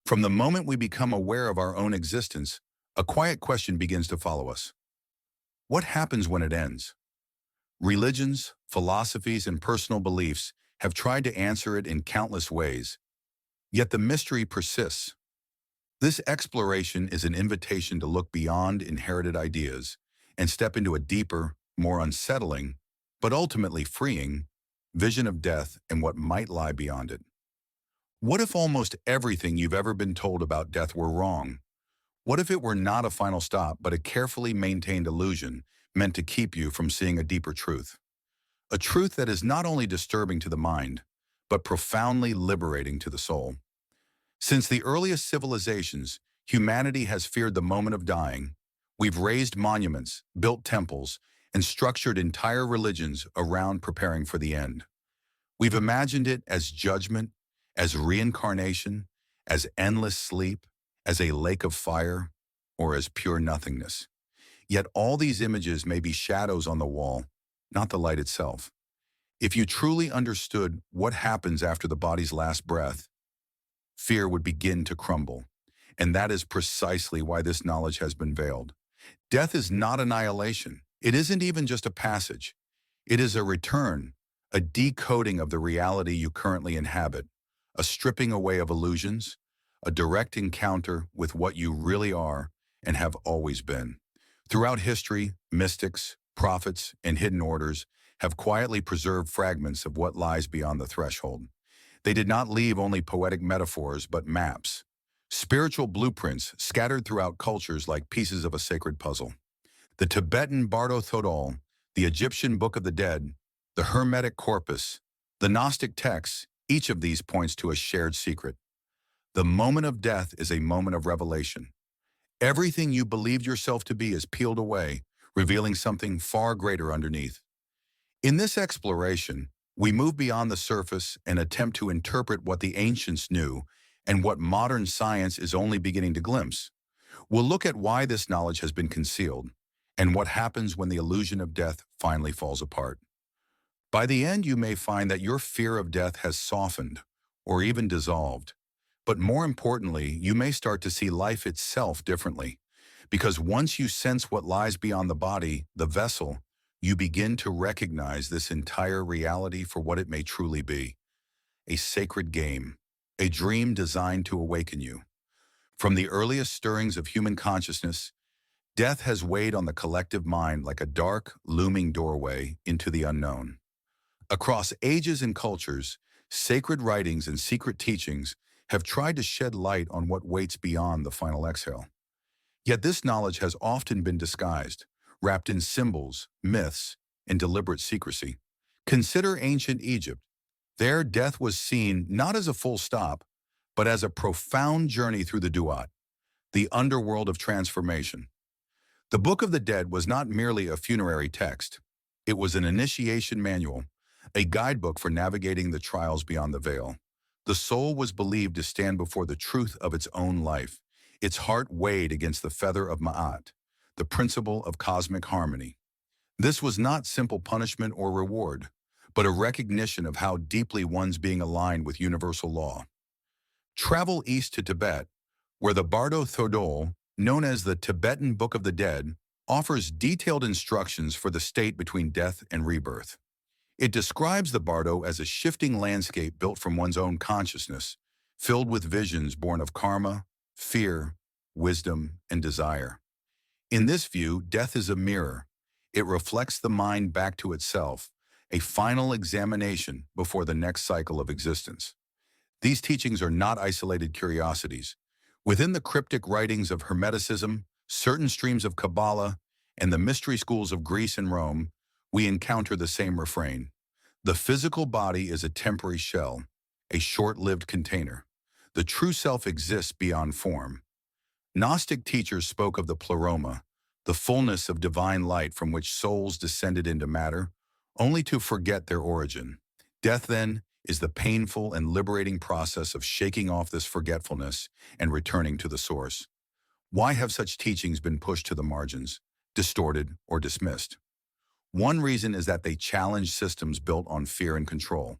From the moment we become aware of our own existence, a quiet question begins to follow us. What happens when it ends? Religions, philosophies, and personal beliefs have tried to answer it in countless ways, yet the mystery persists. This exploration is an invitation to look beyond inherited ideas and step into a deeper, more unsettling, but ultimately freeing, vision of death and what might lie beyond it. What if almost everything you've ever been told about death were wrong? What if it were not a final stop, but a carefully maintained illusion meant to keep you from seeing a deeper truth? A truth that is not only disturbing to the mind, but profoundly liberating to the soul. Since the earliest civilizations, humanity has feared the moment of dying. We've raised monuments, built temples, and structured entire religions around preparing for the end. We've imagined it as judgment, as reincarnation, as endless sleep, as a lake of fire, or as pure nothingness. Yet all these images may be shadows on the wall, not the light itself. If you truly understood what happens after the body's last breath, fear would begin to crumble. And that is precisely why this knowledge has been veiled. Death is not annihilation. It isn't even just a passage. It is a return, a decoding of the reality you currently inhabit, a stripping away of illusions, a direct encounter with what you really are and have always been. Throughout history, mystics, prophets, and hidden orders have quietly preserved fragments of what lies beyond the threshold. They did not leave only poetic metaphors, but maps, spiritual blueprints scattered throughout cultures like pieces of a sacred puzzle. The Tibetan Bardo, the Egyptian Book of the Dead, the Hermetic corpus, the Gnostic texts, each of these points to a shared secret. The moment of death is a moment of revelation. Everything you believed yourself to be is peeled away, revealing something far greater underneath. In this exploration, we move beyond the surface and attempt to interpret what the ancients knew and what modern science is only beginning to glimpse. We'll look at why this knowledge has been concealed and what happens when the illusion of death finally falls apart. By the end, you may find that your fear of death has softened or even dissolved. But more importantly, you may start to see life itself differently. Because once you sense what lies beyond the body, the vessel, you begin to recognize this entire reality for what it may truly be. A sacred game, a dream designed to awaken you. From the earliest stirrings of human consciousness, death has weighed on the collective mind like a dark, looming doorway into the unknown. Across ages and cultures, sacred writings and secret teachings have tried to shed light on what waits beyond the final exhale. Yet this knowledge has often been disguised, wrapped in symbols, myths, and deliberate secrecy. Consider ancient Egypt. There, death was seen not as a full stop, but as a profound journey through the Duat, the underworld of transformation. The Book of the Dead was not merely a funerary text. It was an initiation manual, a guidebook for navigating the trials beyond the veil. The soul was believed to stand before the truth of its own life, its heart weighed against the feather of Ma'at, the principle of cosmic harmony. This was not simple punishment or reward, but a recognition of how deeply one's being aligned with universal law. Travel east to Tibet, where the Bardo Thodol, known as the Tibetan Book of the Dead, offers detailed instructions for the state between death and rebirth. It describes the Bardo as a shifting landscape built from one's own consciousness, filled with visions born of karma, fear, wisdom, and desire. In this view, death is a mirror. It reflects the mind back to itself, a final examination before the next cycle of existence. These teachings are not isolated curiosities. Within the cryptic writings of Hermeticism, certain streams of Kabbalah, and the mystery schools of Greece and Rome, we encounter the same refrain. The physical body is a temporary shell, a short-lived container. The true self exists beyond form. Gnostic teachers spoke of the pleroma, the fullness of divine light from which souls descended into matter, only to forget their origin. Death, then, is the painful and liberating process of shaking off this forgetfulness and returning to the source. Why have such teachings been pushed to the margins, distorted, or dismissed? One reason is that they challenge systems built on fear and control.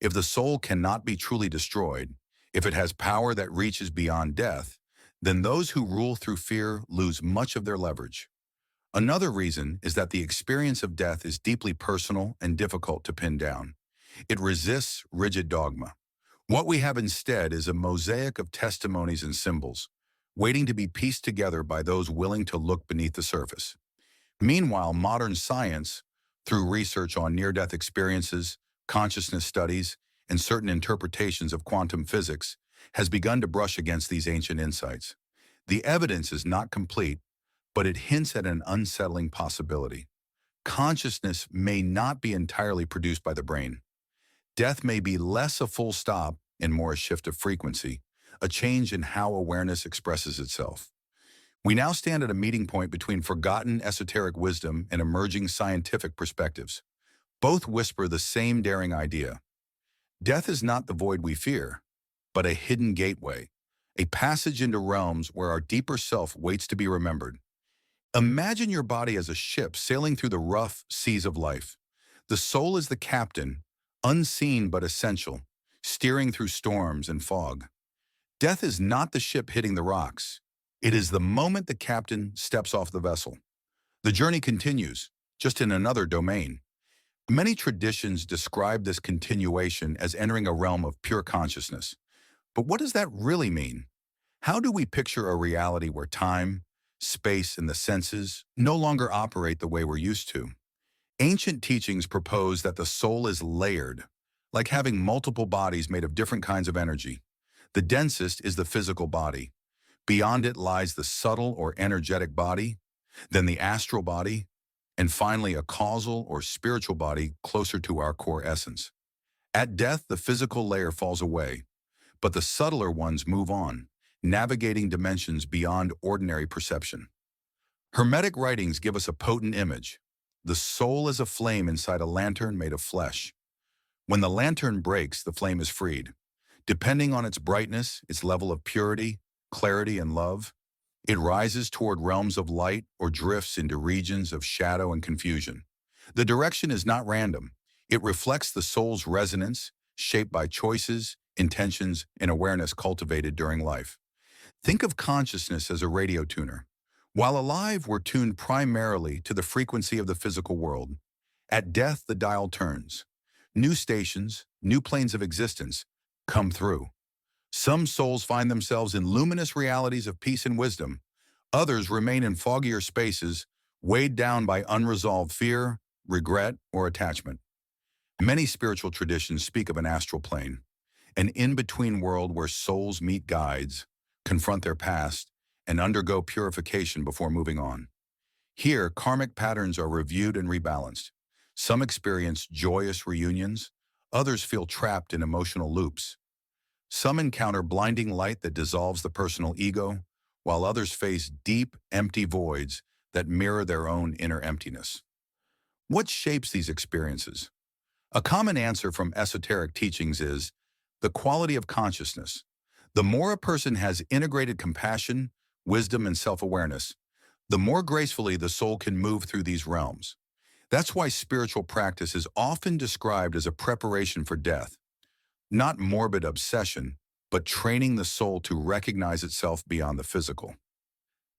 If the soul cannot be truly destroyed, If it has power that reaches beyond death, then those who rule through fear lose much of their leverage. Another reason is that the experience of death is deeply personal and difficult to pin down. It resists rigid dogma. What we have instead is a mosaic of testimonies and symbols, waiting to be pieced together by those willing to look beneath the surface. Meanwhile, modern science, through research on near-death experiences, consciousness studies, and certain interpretations of quantum physics, has begun to brush against these ancient insights. The evidence is not complete, but it hints at an unsettling possibility. Consciousness may not be entirely produced by the brain. Death may be less a full stop and more a shift of frequency, a change in how awareness expresses itself. We now stand at a meeting point between forgotten esoteric wisdom and emerging scientific perspectives. Both whisper the same daring idea. Death is not the void we fear, but a hidden gateway, a passage into realms where our deeper self waits to be remembered. Imagine your body as a ship sailing through the rough seas of life. The soul is the captain, unseen but essential, steering through storms and fog. Death is not the ship hitting the rocks. It is the moment the captain steps off the vessel. The journey continues, just in another domain. Many traditions describe this continuation as entering a realm of pure consciousness. But what does that really mean? How do we picture a reality where time, space, and the senses no longer operate the way we're used to? Ancient teachings propose that the soul is layered, like having multiple bodies made of different kinds of energy. The densest is the physical body. Beyond it lies the subtle or energetic body, then the astral body, and finally a causal or spiritual body closer to our core essence. At death, the physical layer falls away, but the subtler ones move on, navigating dimensions beyond ordinary perception. Hermetic writings give us a potent image. The soul is a flame inside a lantern made of flesh. When the lantern breaks, the flame is freed. Depending on its brightness, its level of purity, clarity, and love, it rises toward realms of light or drifts into regions of shadow and confusion. The direction is not random. It reflects the soul's resonance, shaped by choices, intentions, and awareness cultivated during life. Think of consciousness as a radio tuner. While alive, we're tuned primarily to the frequency of the physical world. At death, the dial turns. New stations, new planes of existence come through. Some souls find themselves in luminous realities of peace and wisdom. Others remain in foggier spaces, weighed down by unresolved fear, regret, or attachment. Many spiritual traditions speak of an astral plane, an in-between world where souls meet guides, confront their past, and undergo purification before moving on. Here, karmic patterns are reviewed and rebalanced. Some experience joyous reunions, others feel trapped in emotional loops. Some encounter blinding light that dissolves the personal ego, while others face deep, empty voids that mirror their own inner emptiness. What shapes these experiences? A common answer from esoteric teachings is the quality of consciousness. The more a person has integrated compassion, wisdom, and self-awareness, the more gracefully the soul can move through these realms. That's why spiritual practice is often described as a preparation for death. Not morbid obsession, but training the soul to recognize itself beyond the physical.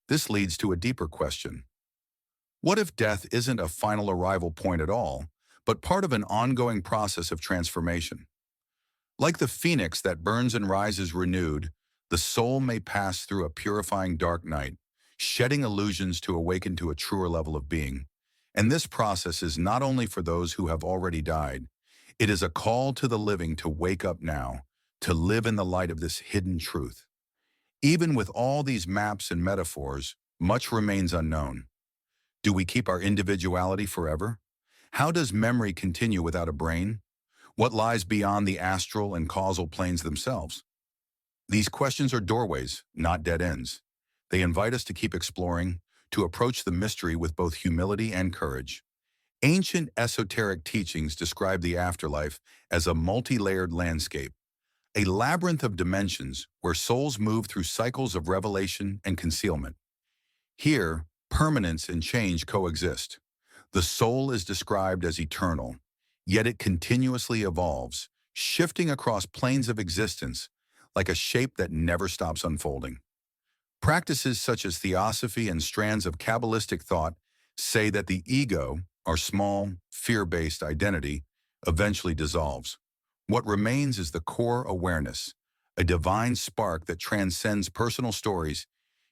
This leads to a deeper question. What if death isn't a final arrival point at all, but part of an ongoing process of transformation? Like the phoenix that burns and rises renewed, the soul may pass through a purifying dark night, shedding illusions to awaken to a truer level of being. And this process is not only for those who have already died. It is a call to the living to wake up now, to live in the light of this hidden truth. Even with all these maps and metaphors, much remains unknown. Do we keep our individuality forever? How does memory continue without a brain? What lies beyond the astral and causal planes themselves? These questions are doorways, not dead ends. They invite us to keep exploring, to approach the mystery with both humility and courage. Ancient esoteric teachings describe the afterlife as a multi-layered landscape, a labyrinth of dimensions where souls move through cycles of revelation and concealment. Here, permanence and change coexist. The soul is described as eternal, yet it continuously evolves, shifting across planes of existence, like a shape that never stops unfolding. Practices such as theosophy and strands of Kabbalistic thought say that the ego, our small, fear-based identity, eventually dissolves. What remains is the core awareness, a divine spark that transcends personal stories,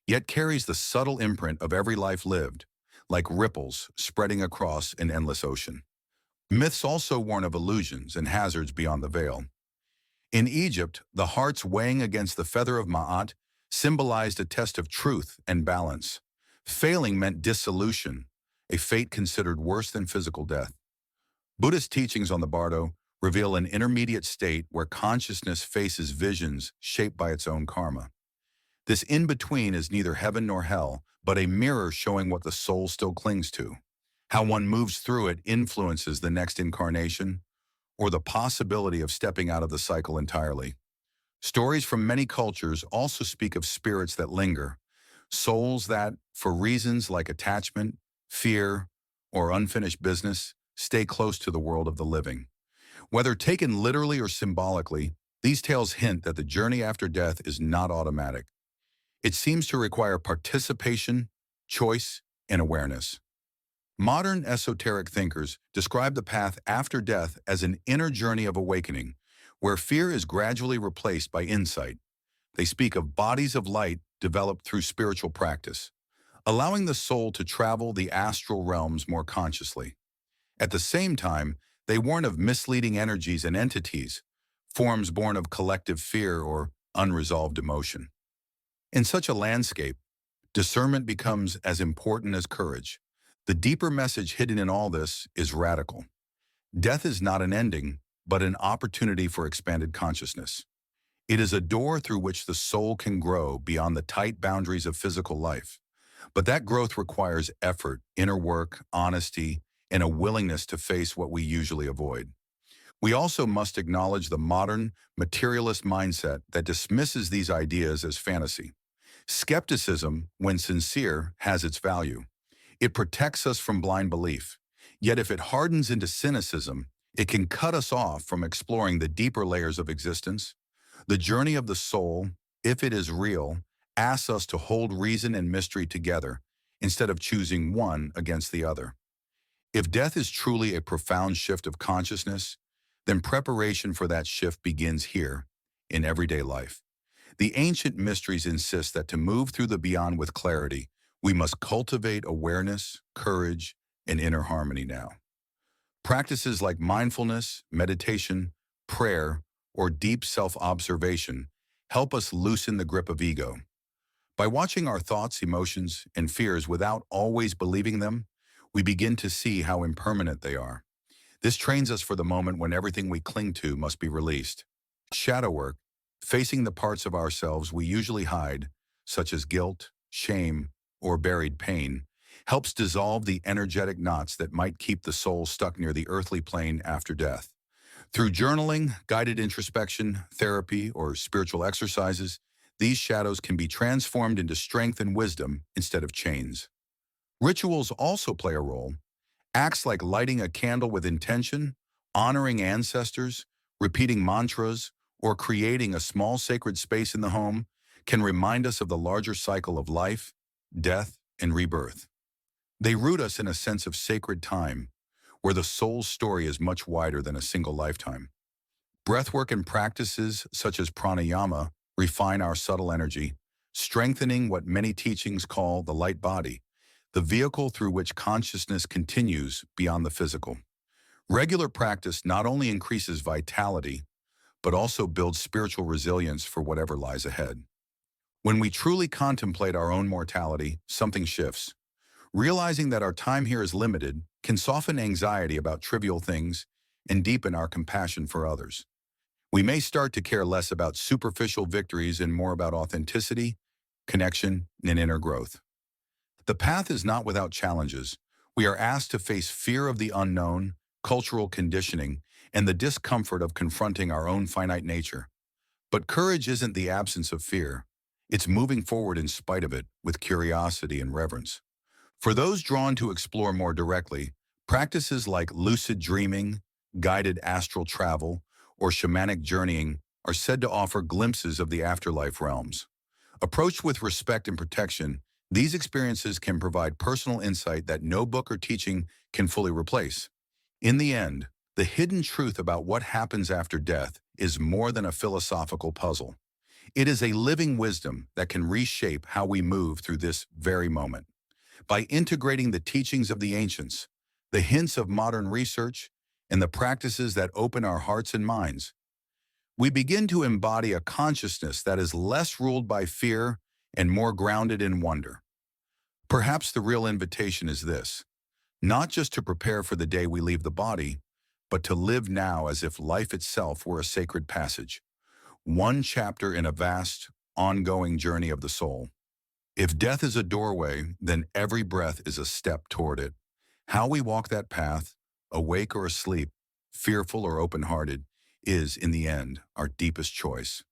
yet carries the subtle imprint of every life lived, like ripples spreading across an endless ocean. Myths also warn of illusions and hazards beyond the veil. In Egypt, the hearts weighing against the feather of Ma'at symbolized a test of truth and balance. Failing meant dissolution, a fate considered worse than physical death. Buddhist teachings on the Bardo reveal an intermediate state where consciousness faces visions shaped by its own karma. This in-between is neither heaven nor hell, but a mirror showing what the soul still clings to. How one moves through it influences the next incarnation, or the possibility of stepping out of the cycle entirely. Stories from many cultures also speak of spirits that linger, souls that, for reasons like attachment, fear, or unfinished business, stay close to the world of the living. Whether taken literally or symbolically, these tales hint that the journey after death is not automatic. It seems to require participation, choice, and awareness. Modern esoteric thinkers describe the path after death as an inner journey of awakening, where fear is gradually replaced by insight. They speak of bodies of light developed through spiritual practice, allowing the soul to travel the astral realms more consciously. At the same time, they warn of misleading energies and entities, forms born of collective fear or unresolved emotion. In such a landscape, discernment becomes as important as courage. The deeper message hidden in all this is radical. Death is not an ending, but an opportunity for expanded consciousness. It is a door through which the soul can grow beyond the tight boundaries of physical life. But that growth requires effort, inner work, honesty, and a willingness to face what we usually avoid. We also must acknowledge the modern, materialist mindset that dismisses these ideas as fantasy. Skepticism, when sincere, has its value. It protects us from blind belief. Yet if it hardens into cynicism, it can cut us off from exploring the deeper layers of existence. The journey of the soul, if it is real, asks us to hold reason and mystery together instead of choosing one against the other. If death is truly a profound shift of consciousness, then preparation for that shift begins here, in everyday life. The ancient mysteries insist that to move through the beyond with clarity, we must cultivate awareness, courage, and inner harmony now. Practices like mindfulness, meditation, prayer, or deep self-observation help us loosen the grip of ego. By watching our thoughts, emotions, and fears without always believing them, we begin to see how impermanent they are. This trains us for the moment when everything we cling to must be released. Shadow work, facing the parts of ourselves we usually hide, such as guilt, shame, or buried pain, helps dissolve the energetic knots that might keep the soul stuck near the earthly plane after death. Through journaling, guided introspection, therapy, or spiritual exercises, these shadows can be transformed into strength and wisdom instead of chains. Rituals also play a role. Acts like lighting a candle with intention, honoring ancestors, repeating mantras, or creating a small sacred space in the home can remind us of the larger cycle of life, death, and rebirth. They root us in a sense of sacred time, where the soul's story is much wider than a single lifetime. Breathwork and practices such as pranayama refine our subtle energy, strengthening what many teachings call the light body, the vehicle through which consciousness continues beyond the physical. Regular practice not only increases vitality, but also builds spiritual resilience for whatever lies ahead. When we truly contemplate our own mortality, something shifts. Realizing that our time here is limited can soften anxiety about trivial things and deepen our compassion for others. We may start to care less about superficial victories and more about authenticity, connection, and inner growth. The path is not without challenges. We are asked to face fear of the unknown, cultural conditioning, and the discomfort of confronting our own finite nature. But courage isn't the absence of fear. It's moving forward in spite of it, with curiosity and reverence. For those drawn to explore more directly, practices like lucid dreaming, guided astral travel, or shamanic journeying are said to offer glimpses of the afterlife realms. Approached with respect and protection, these experiences can provide personal insight that no book or teaching can fully replace. In the end, the hidden truth about what happens after death is more than a philosophical puzzle. It is a living wisdom that can reshape how we move through this very moment. By integrating the teachings of the ancients, the hints of modern research, and the practices that open our hearts and minds, we begin to embody a consciousness that is less ruled by fear and more grounded in wonder. Perhaps the real invitation is this: not just to prepare for the day we leave the body, but to live now as if life itself were a sacred passage, one chapter in a vast, ongoing journey of the soul. If death is a doorway, then every breath is a step toward it. How we walk that path, awake or asleep, fearful or open-hearted, is, in the end, our deepest choice.